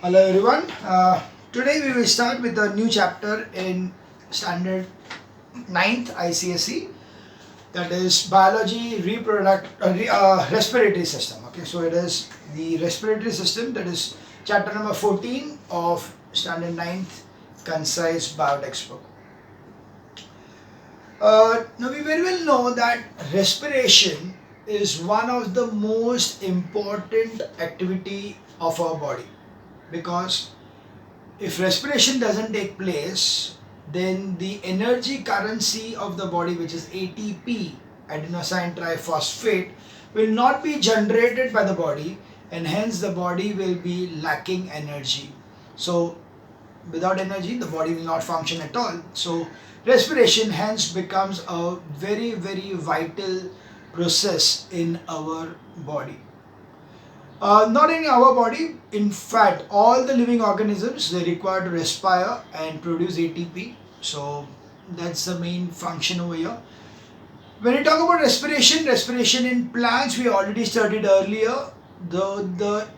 Hello everyone. Today we will start with a new chapter in standard ninth ICSE, that is biology respiratory system. Okay, so it is the respiratory system, that is chapter number 14 of standard ninth Concise bio textbook. Now we very well know that respiration is one of the most important activity of our body, because if respiration doesn't take place, then the energy currency of the body, which is ATP, adenosine triphosphate, will not be generated by the body, and hence the body will be lacking energy. So without energy the body will not function at all. So respiration hence becomes a very vital process in our body. Not in our body, in fact, all the living organisms, they require to respire and produce ATP. So that's the main function over here. When we talk about respiration in plants, we already studied earlier. The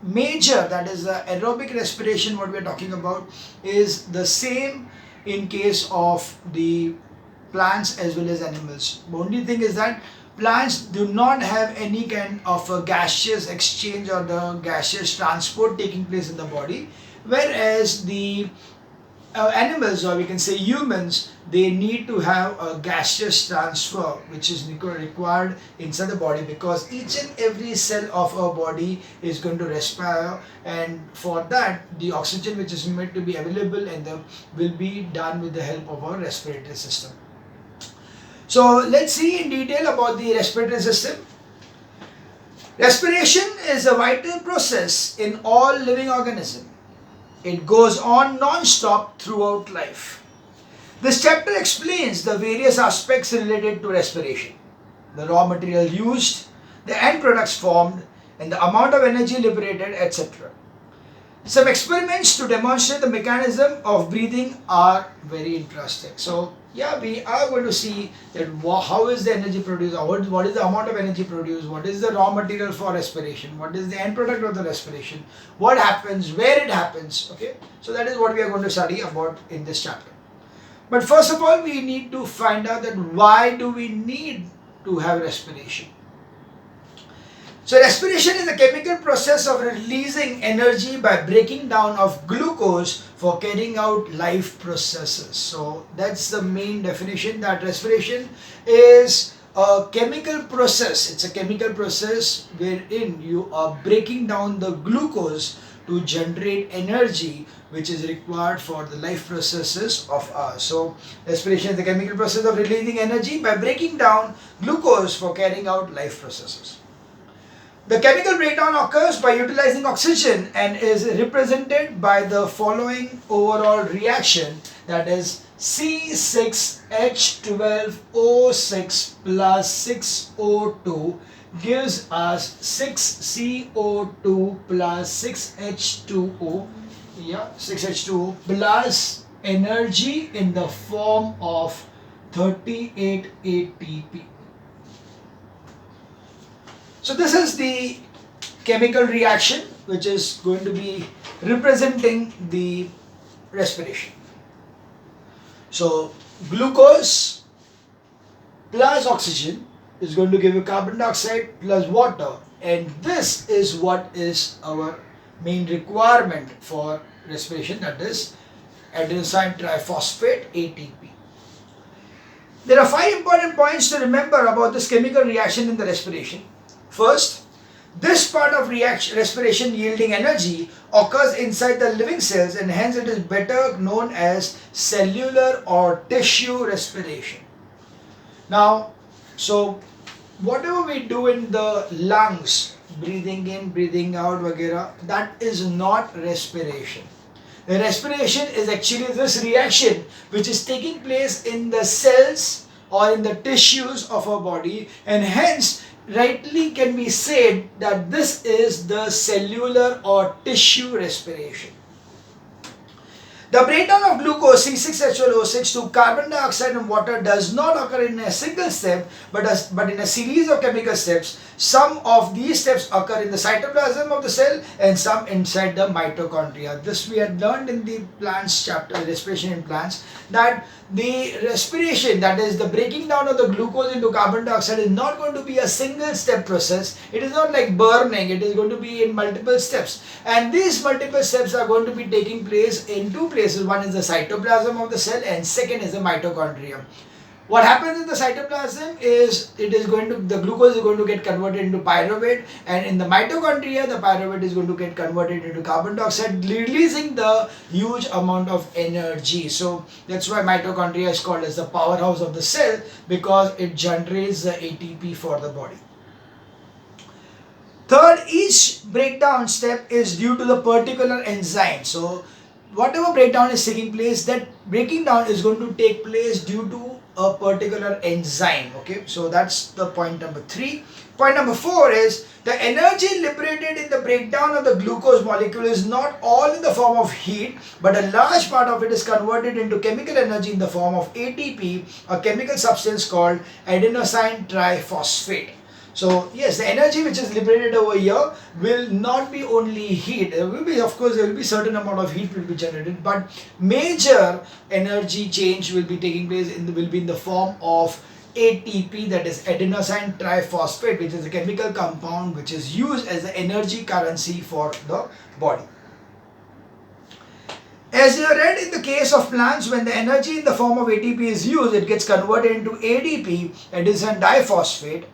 major, that is the aerobic respiration, what we are talking about, is the same in case of the plants as well as animals. The only thing is that plants do not have any kind of a gaseous exchange or the gaseous transport taking place in the body, whereas the animals, or we can say humans, they need to have a gaseous transfer which is required inside the body, because each and every cell of our body is going to respire, and for that the oxygen which is meant to be available and will be done with the help of our respiratory system. So let's see in detail about the respiratory system. Respiration is a vital process in all living organisms. It goes on non-stop throughout life. This chapter explains the various aspects related to respiration, the raw material used, the end products formed, and the amount of energy liberated, etc. Some experiments to demonstrate the mechanism of breathing are very interesting. So yeah, we are going to see that how is the energy produced, what is the amount of energy produced, what is the raw material for respiration, what is the end product of the respiration, what happens, where it happens. Okay, so that is what we are going to study about in this chapter. But first of all, we need to find out that why do we need to have respiration. So respiration is a chemical process of releasing energy by breaking down of glucose for carrying out life processes. So that's the main definition, that respiration is a chemical process. It's a chemical process wherein you are breaking down the glucose to generate energy which is required for the life processes of us. So respiration is the chemical process of releasing energy by breaking down glucose for carrying out life processes. The chemical breakdown occurs by utilizing oxygen and is represented by the following overall reaction, that is C6H12O6 plus 6O2 gives us 6CO2 plus 6H2O, 6H2O plus energy in the form of 38 ATP. So this is the chemical reaction which is going to be representing the respiration. So glucose plus oxygen is going to give you carbon dioxide plus water, and this is what is our main requirement for respiration, that is adenosine triphosphate, ATP. There are 5 important points to remember about this chemical reaction in the respiration. First, this part of respiration yielding energy occurs inside the living cells, and hence it is better known as cellular or tissue respiration. Now, so whatever we do in the lungs, breathing in, breathing out, vagera, that is not respiration. The respiration is actually this reaction which is taking place in the cells or in the tissues of our body, and hence rightly can be said that this is the cellular or tissue respiration. The breakdown of glucose C6H12O6 to carbon dioxide and water does not occur in a single step but in a series of chemical steps. Some of these steps occur in the cytoplasm of the cell and some inside the mitochondria. This we had learned in the plants chapter, respiration in plants, that the respiration, that is the breaking down of the glucose into carbon dioxide, is not going to be a single step process. It is not like burning, it is going to be in multiple steps, and these multiple steps are going to be taking place in two places. One is the cytoplasm of the cell and second is the mitochondria. What happens in the cytoplasm is the glucose is going to get converted into pyruvate, and in the mitochondria the pyruvate is going to get converted into carbon dioxide, releasing the huge amount of energy. So that's why mitochondria is called as the powerhouse of the cell, because it generates the ATP for the body. Third, each breakdown step is due to the particular enzyme. So whatever breakdown is taking place, that breaking down is going to take place due to a particular enzyme. Okay, so that's the point number 3. Point number 4 is the energy liberated in the breakdown of the glucose molecule is not all in the form of heat, but a large part of it is converted into chemical energy in the form of ATP, a chemical substance called adenosine triphosphate. So yes, the energy which is liberated over here will not be only heat. There will be, of course, there will be certain amount of heat will be generated, but major energy change will be taking place will be in the form of ATP, that is adenosine triphosphate, which is a chemical compound which is used as the energy currency for the body. As you read in the case of plants, when the energy in the form of ATP is used, it gets converted into ADP, adenosine diphosphate.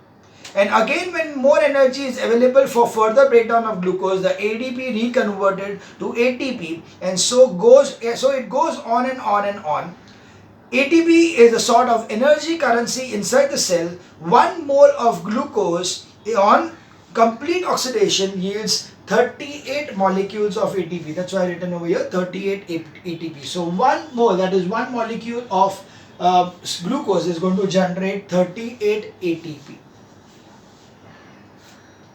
And again, when more energy is available for further breakdown of glucose, the ADP reconverted to ATP, and so it goes on and on and on. ATP is a sort of energy currency inside the cell. 1 mole of glucose on complete oxidation yields 38 molecules of ATP. That's why I written over here 38 ATP. So 1 mole, that is 1 molecule of glucose, is going to generate 38 ATP.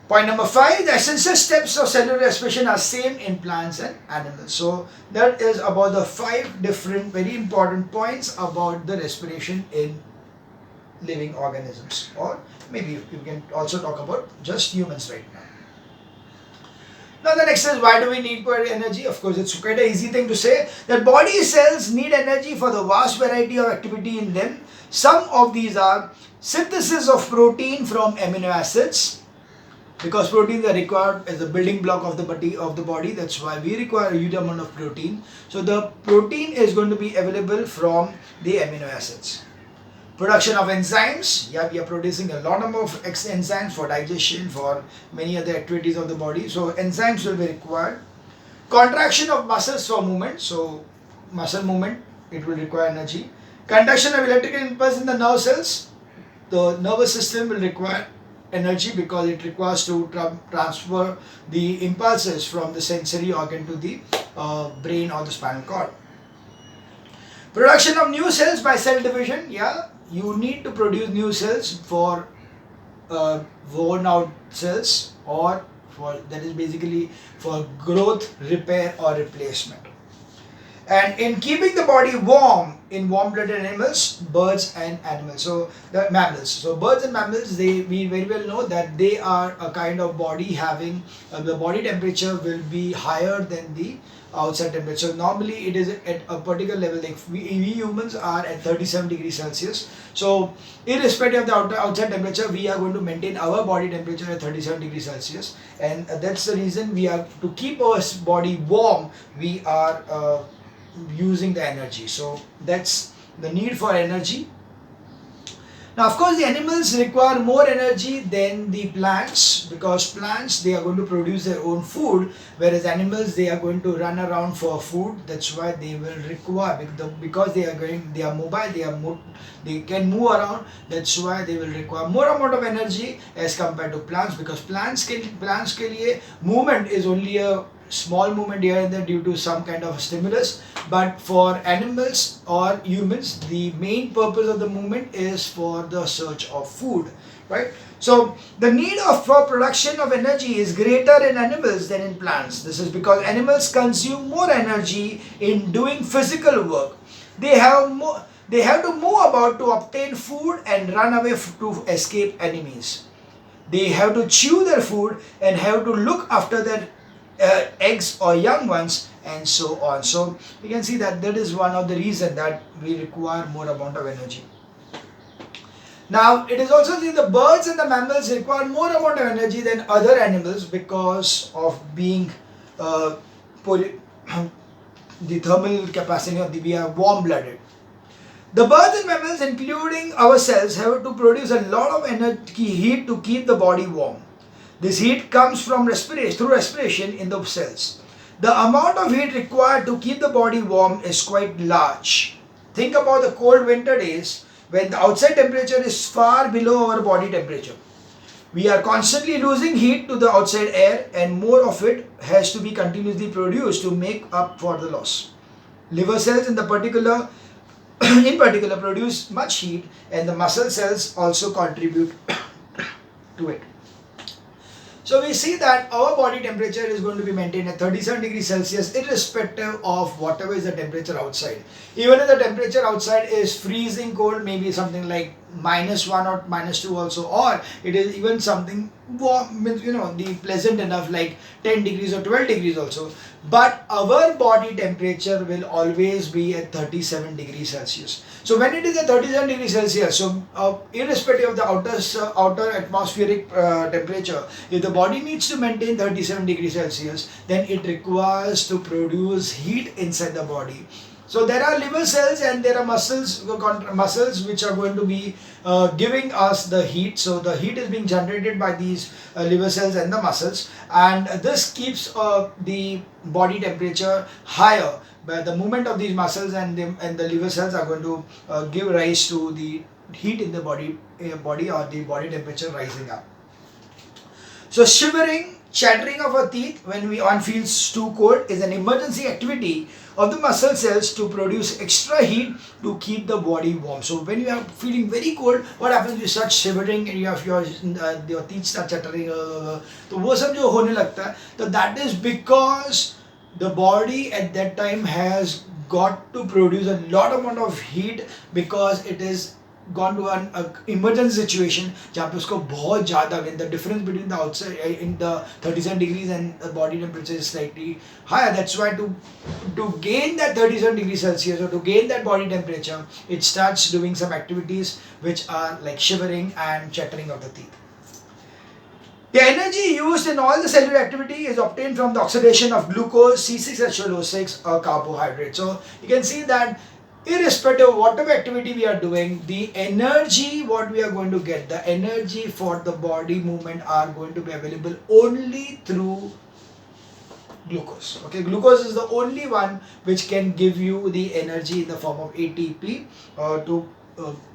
Point number 5, the essential steps of cellular respiration are same in plants and animals. So that is about the 5 different very important points about the respiration in living organisms, or maybe you can also talk about just humans right now. Now the next is, why do we need energy? Of course, it's quite an easy thing to say, that body cells need energy for the vast variety of activity in them. Some of these are synthesis of protein from amino acids, because proteins are required as a building block of the body. That's why we require a huge amount of protein. So the protein is going to be available from the amino acids. Production of enzymes. Yeah, we are producing a lot of enzymes for digestion, for many other activities of the body. So enzymes will be required. Contraction of muscles for movement. So muscle movement, it will require energy. Conduction of electrical impulse in the nerve cells. The nervous system will require energy because it requires to transfer the impulses from the sensory organ to the brain or the spinal cord. Production of new cells by cell division. Yeah, you need to produce new cells for worn out cells, or for, that is basically for growth, repair or replacement. And in keeping the body warm, in warm-blooded animals, birds and animals, so the mammals. So birds and mammals, we very well know that they are a kind of body having the body temperature will be higher than the outside temperature. Normally it is at a particular level, like we humans are at 37 degrees Celsius. So irrespective of the outside temperature, we are going to maintain our body temperature at 37 degrees Celsius, and that's the reason we are, to keep our body warm, we are using the energy. So that's the need for energy. Now of course the animals require more energy than the plants, because plants, they are going to produce their own food, whereas animals, they are going to run around for food. That's why they will require, because they are mobile, they can move around. That's why they will require more amount of energy as compared to plants, because plants ke liye movement is only a small movement here and there due to some kind of stimulus. But for animals or humans, the main purpose of the movement is for the search of food, right? So the need for production of energy is greater in animals than in plants. This is because animals consume more energy in doing physical work. They have more. They have to move about to obtain food and run away to escape enemies. They have to chew their food and have to look after their eggs or young ones and so on. So you can see that that is one of the reasons that we require more amount of energy. Now it is also seen the birds and the mammals require more amount of energy than other animals because of being the thermal capacity of the we are warm blooded. The birds and mammals, including ourselves, have to produce a lot of energy heat to keep the body warm. This heat comes from respiration through respiration in the cells. The amount of heat required to keep the body warm is quite large. Think about the cold winter days when the outside temperature is far below our body temperature. We are constantly losing heat to the outside air and more of it has to be continuously produced to make up for the loss. Liver cells in particular produce much heat and the muscle cells also contribute to it. So we see that our body temperature is going to be maintained at 37 degrees Celsius irrespective of whatever is the temperature outside. Even if the temperature outside is freezing cold, maybe something like -1 or -2 also, or it is even something warm, the pleasant enough like 10 degrees or 12 degrees also. But our body temperature will always be at 37 degrees Celsius. So when it is at 37 degrees Celsius, so irrespective of the outer atmospheric temperature, if the body needs to maintain 37 degrees Celsius, then it requires to produce heat inside the body. So there are liver cells and there are muscles which are going to be giving us the heat. So the heat is being generated by these liver cells and the muscles, and this keeps the body temperature higher. But the movement of these muscles and the liver cells are going to give rise to the heat in the body or the body temperature rising up. So shivering, chattering of our teeth when one feels too cold is an emergency activity of the muscle cells to produce extra heat to keep the body warm. So when you are feeling very cold, what happens? You start shivering and you have your teeth start chattering. तो वो सब जो होने लगता है, तो that is because the body at that time has got to produce a lot amount of heat because it is gone to an emergency situation जहाँ पे उसको बहुत ज़्यादा the difference between the outside in the 37 degrees and the body temperature is slightly higher. That's why to gain that 37 degrees Celsius or to gain that body temperature, it starts doing some activities which are like shivering and chattering of the teeth. The energy used in all the cellular activity is obtained from the oxidation of glucose, C6H12O6 or carbohydrate. So you can see that irrespective of whatever activity we are doing, the energy what we are going to get, the energy for the body movement are going to be available only through glucose. Okay, glucose is the only one which can give you the energy in the form of ATP.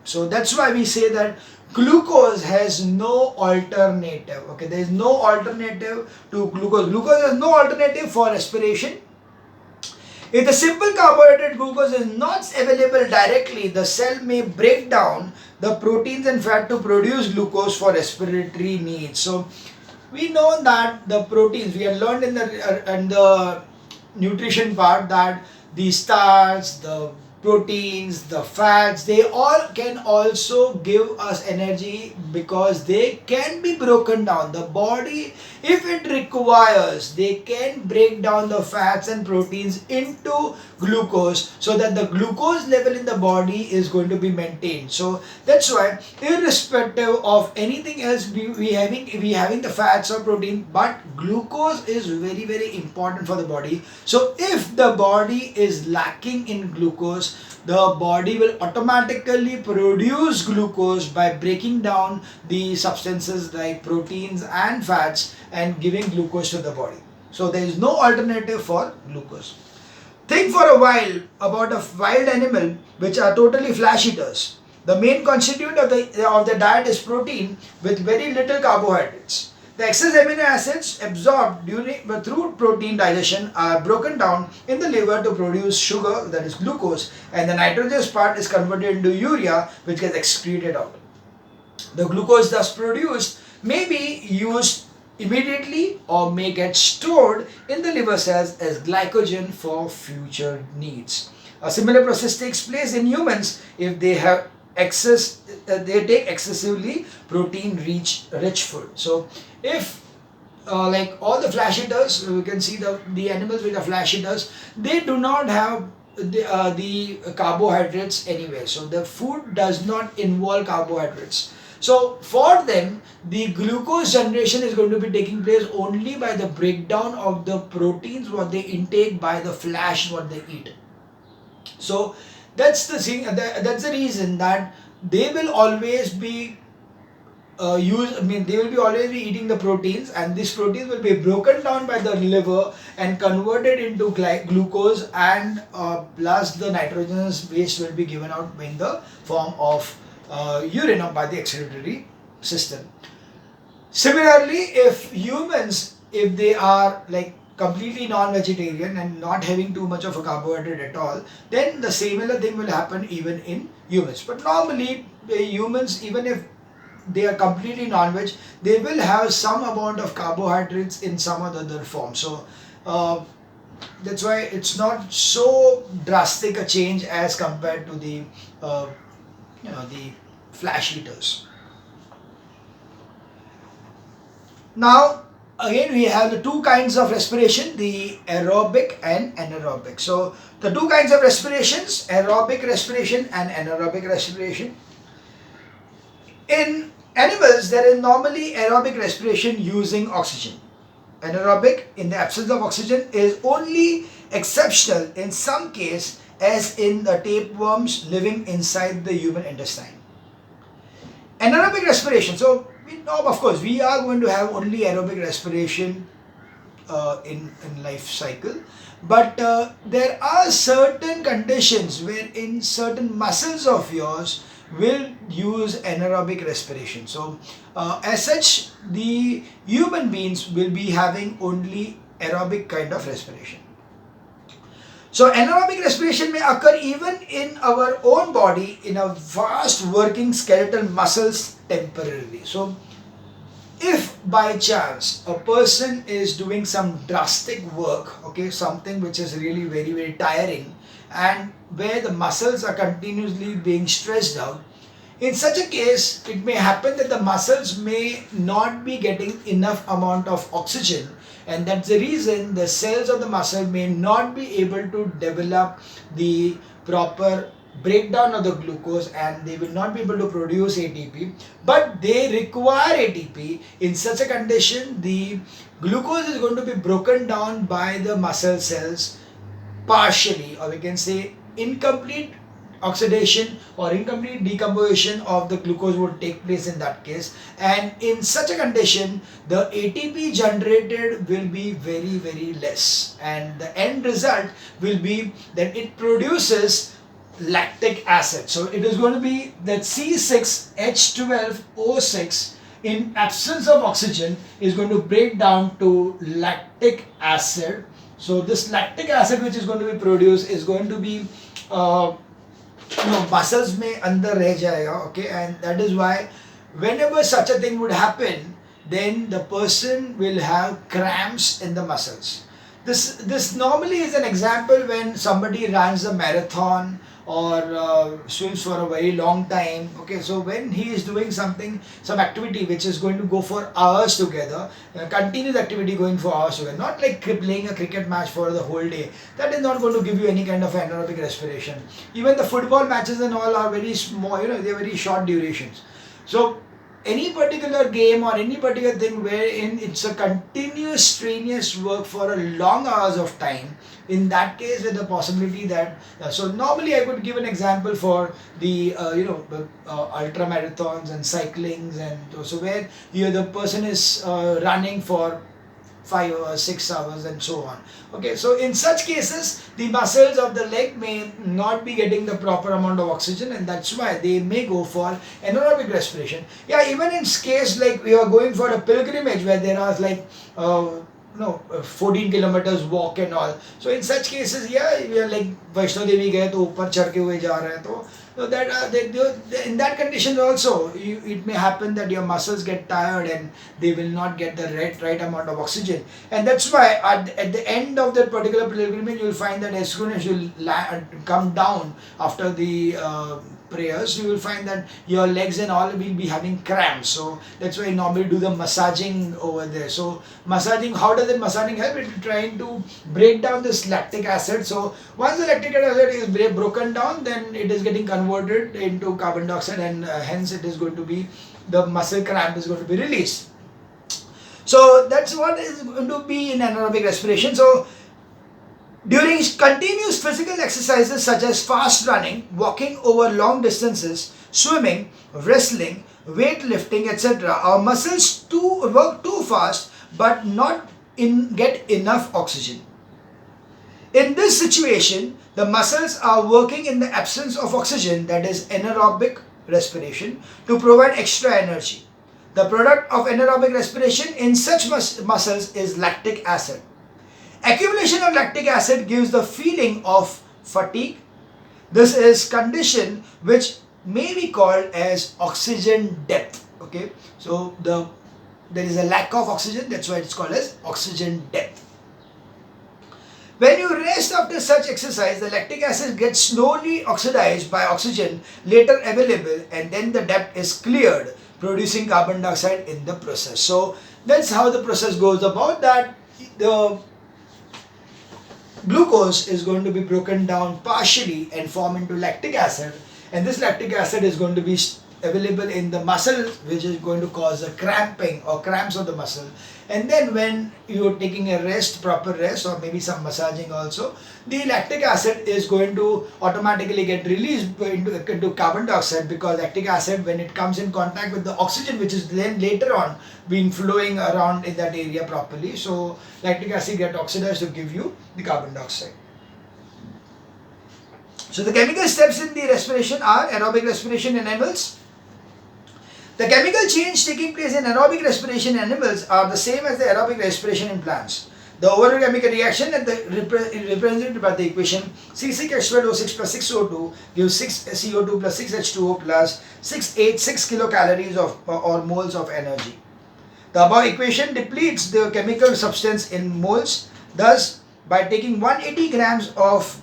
So that's why we say that glucose has no alternative. Okay, there is no alternative to glucose. Glucose has no alternative for respiration. If the simple carbohydrate glucose is not available directly, the cell may break down the proteins and fat to produce glucose for respiratory needs. So we know that the proteins, we have learned in the nutrition part that the starch, the proteins, the fats, they all can also give us energy because they can be broken down. The body, if it requires, they can break down the fats and proteins into glucose so that the glucose level in the body is going to be maintained. So that's why irrespective of anything else we having the fats or protein, but glucose is very, very important for the body. So if the body is lacking in glucose, the body will automatically produce glucose by breaking down the substances like proteins and fats and giving glucose to the body. So there is no alternative for glucose. Think for a while about a wild animal which are totally flesh eaters. The main constituent of the diet is protein with very little carbohydrates. The excess amino acids absorbed through protein digestion are broken down in the liver to produce sugar, that is glucose, and the nitrogenous part is converted into urea, which gets excreted out. The glucose thus produced may be used immediately or may get stored in the liver cells as glycogen for future needs. A similar process takes place in humans if they have they take excessively protein rich food. So if like all the flesh eaters, we can see the animals which are flesh eaters, they do not have the carbohydrates anywhere. So the food does not involve carbohydrates. So for them, the glucose generation is going to be taking place only by the breakdown of the proteins what they intake by the flesh what they eat. So that's the thing. That's the reason that they will always be they will be always be eating the proteins, and these proteins will be broken down by the liver and converted into glucose, and plus the nitrogenous waste will be given out in the form of urine or by the excretory system. Similarly, if humans, if they are like completely non-vegetarian and not having too much of a carbohydrate at all, then the similar thing will happen even in humans. But normally humans, even if they are completely non-veg, they will have some amount of carbohydrates in some other form. So that's why it's not so drastic a change as compared to the the flesh eaters. Now again we have the two kinds of respiration, the aerobic and anaerobic. So the two kinds of respirations, aerobic respiration and anaerobic respiration. In animals, there is normally aerobic respiration using oxygen. Anaerobic, in the absence of oxygen, is only exceptional in some case, as in the tapeworms living inside the human intestine. Anaerobic respiration. So we know, of course, we are going to have only aerobic respiration in life cycle, but there are certain conditions wherein certain muscles of yours will use anaerobic respiration. So as such, the human beings will be having only aerobic kind of respiration. So anaerobic respiration may occur even in our own body in a vast working skeletal muscles temporarily. So if by chance a person is doing some drastic work, okay, something which is really very tiring, and where the muscles are continuously being stressed out, in such a case it may happen that the muscles may not be getting enough amount of oxygen, and that's the reason the cells of the muscle may not be able to develop the proper breakdown of the glucose, and they will not be able to produce ATP, but they require ATP. In such a condition, the glucose is going to be broken down by the muscle cells partially, or we can say incomplete oxidation or incomplete decomposition of the glucose would take place in that case, and in such a condition the ATP generated will be very less, and the end result will be that it produces lactic acid. So it is going to be that C6H12O6 in absence of oxygen is going to break down to lactic acid. So this lactic acid which is going to be produced is going to be muscles में अंदर रह जाएगा, okay, and that is why whenever such a thing would happen, then the person will have cramps in the muscles. This normally is an example when somebody runs a marathon or swims for a very long time. Okay, so when he is doing some activity which is going to go for hours together, continuous activity going for hours together, not like playing a cricket match for the whole day, that is not going to give you any kind of anaerobic respiration. Even the football matches and all are very small, they are very short durations. So any particular game or any particular thing wherein it's a continuous strenuous work for a long hours of time, in that case with the possibility that so normally I could give an example for the ultra marathons and cyclings, and so where the person is running for 5 hours, 6 hours, and so on. Okay, so in such cases, the muscles of the leg may not be getting the proper amount of oxygen, and that's why they may go for anaerobic respiration. Yeah, even in case like we are going for a pilgrimage where there are like 14 kilometers walk and all. So in such cases, yeah, we are like Vaishno Devi गए तो ऊपर चढ़ के हुए जा रहे हैं तो so that in that condition also it may happen that your muscles get tired and they will not get the right amount of oxygen, and that's why at the end of that particular pilgrimage you will find that as soon as you come down after the prayers, you will find that your legs and all will be having cramps. So that's why I normally do the massaging over there. So massaging, how does that massaging help? It is trying to break down this lactic acid. So once the lactic acid is broken down, then it is getting converted into carbon dioxide, and hence it is going to be, the muscle cramp is going to be released. So that's what is going to be in anaerobic respiration. So during continuous physical exercises such as fast running, walking over long distances, swimming, wrestling, weightlifting, etc., our muscles work too fast but not get enough oxygen. In this situation, the muscles are working in the absence of oxygen, that is anaerobic respiration, to provide extra energy. The product of anaerobic respiration in such muscles is lactic acid. Accumulation of lactic acid gives the feeling of fatigue. This is condition which may be called as oxygen depth. Okay, so there is a lack of oxygen, that's why it's called as oxygen depth. When you rest after such exercise, the lactic acid gets slowly oxidized by oxygen later available, and then the depth is cleared, producing carbon dioxide in the process. So that's how the process goes about, that the glucose is going to be broken down partially and form into lactic acid, and this lactic acid is going to be available in the muscle, which is going to cause a cramping or cramps of the muscle. And then when you're taking a rest, proper rest, or maybe some massaging also, the lactic acid is going to automatically get released into carbon dioxide, because lactic acid, when it comes in contact with the oxygen, which is then later on been flowing around in that area properly, so lactic acid get oxidized to give you the carbon dioxide. So the chemical steps in the respiration are aerobic respiration in animals. The chemical change taking place in aerobic respiration in animals are the same as the aerobic respiration in plants. The overall chemical reaction represented by the equation C6H12O6 plus 6O2 gives 6 CO2 plus 6 H2O plus 686 kilocalories or moles of energy. The above equation depletes the chemical substance in moles. Thus, by taking 180 grams of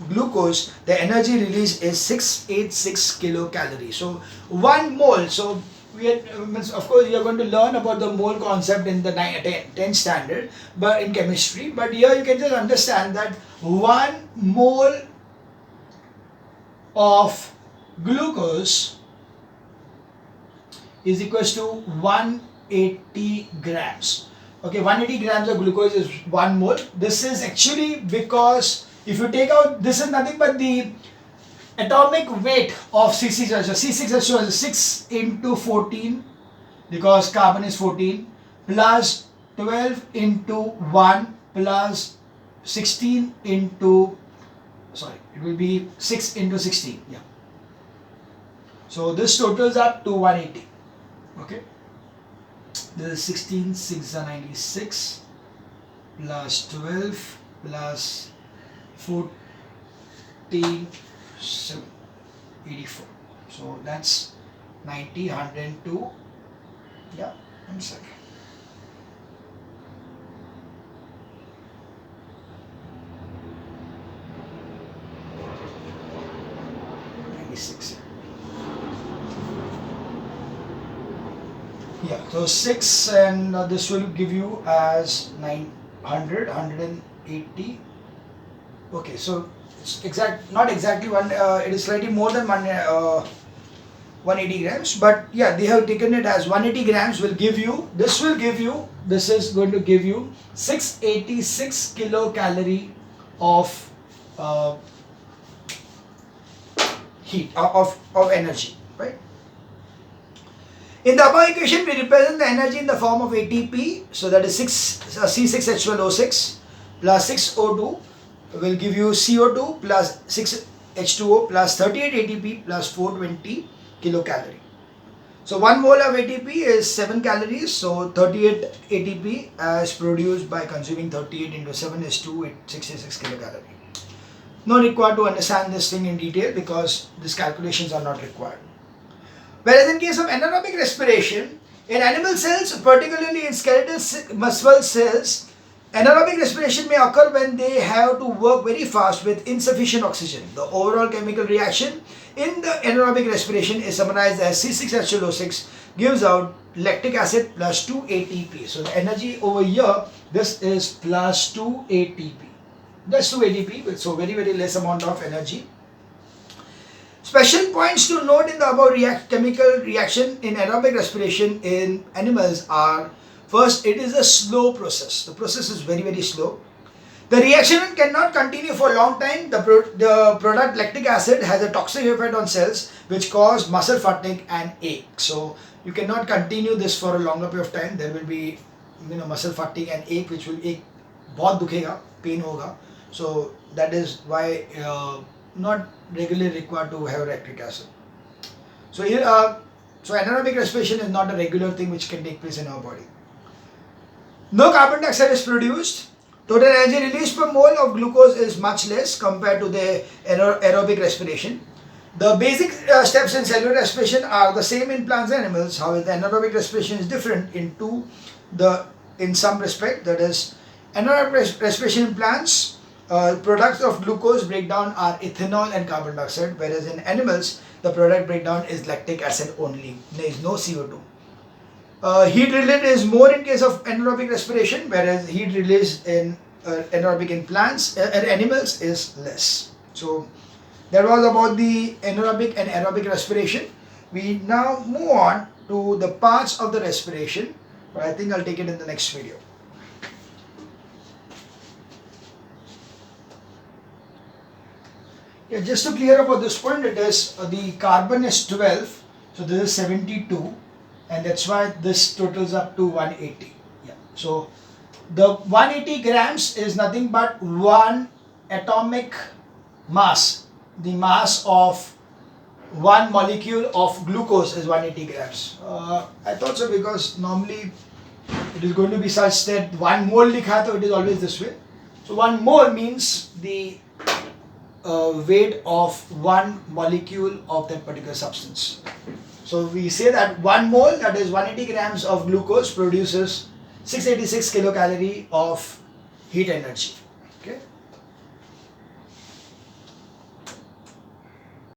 glucose, the energy release is 686 kilocalories. So 1 mole. So of course you are going to learn about the mole concept in the 10th standard, but in chemistry. But here you can just understand that 1 mole of glucose is equals to 180 grams. Okay, 180 grams of glucose is 1 mole. This is actually because if you take out, this is nothing but the atomic weight of C6H12. C6H12 is 6 into 14, because carbon is 14, plus 12 into 1 plus 16 into, sorry, it will be 6 into 16. Yeah. So this totals up to 180. Okay. This is 16, 6 are 96, plus 12, plus 14, 7, 84. So that's 90, 102. Yeah, I'm sorry. Yeah, so 6 and this will give you as 900, 180. Okay, so it's not exactly one, it is slightly more than 180 grams, but yeah, they have taken it as 180 grams will give you, this is going to give you 686 kilocalorie of heat, of energy, right? In the above equation, we represent the energy in the form of ATP. So that is C6H12O6 plus 6O2 will give you CO2 plus 6H2O plus 38 ATP plus 420 kilocalorie. So 1 mole of ATP is 7 calories. So 38 ATP as produced by consuming 38 into 7 is 266 kilocalorie. Not required to understand this thing in detail because these calculations are not required. Whereas in case of anaerobic respiration, in animal cells, particularly in skeletal muscle cells, anaerobic respiration may occur when they have to work very fast with insufficient oxygen. The overall chemical reaction in the anaerobic respiration is summarized as C6H12O6 gives out lactic acid plus 2 ATP. So the energy over here, this is plus 2 ATP. That's 2 ATP, so very less amount of energy. Special points to note in the above chemical reaction in aerobic respiration in animals are: first, it is a slow process. The process is very slow. The reaction cannot continue for a long time. The product lactic acid has a toxic effect on cells which cause muscle fatigue and ache. So you cannot continue this for a longer period of time. There will be muscle fatigue and ache, which will ache, बहुत दुखेगा, pain होगा. So that is why not regularly required to have lactic acid. So here, so anaerobic respiration is not a regular thing which can take place in our body. No carbon dioxide is produced. Total energy released per mole of glucose is much less compared to the aerobic respiration. The basic steps in cellular respiration are the same in plants and animals. However, the anaerobic respiration is different in some respect. That is, anaerobic respiration in plants, products of glucose breakdown are ethanol and carbon dioxide, whereas in animals, the product breakdown is lactic acid only. There is no CO2. Heat release is more in case of anaerobic respiration, whereas heat release in anaerobic in plants and animals is less. So that was about the anaerobic and aerobic respiration. We now move on to the parts of the respiration, but I think I'll take it in the next video. Yeah, just to clear up on this point, it is the carbon is 12, so this is 72. And that's why this totals up to 180. Yeah. So the 180 grams is nothing but one atomic mass. The mass of one molecule of glucose is 180 grams. I thought so because normally it is going to be such that 1 mole likha hai, so it is always this way. So 1 mole means the weight of one molecule of that particular substance. So we say that 1 mole, that is 180 grams of glucose, produces 686 kilocalorie of heat energy. Okay.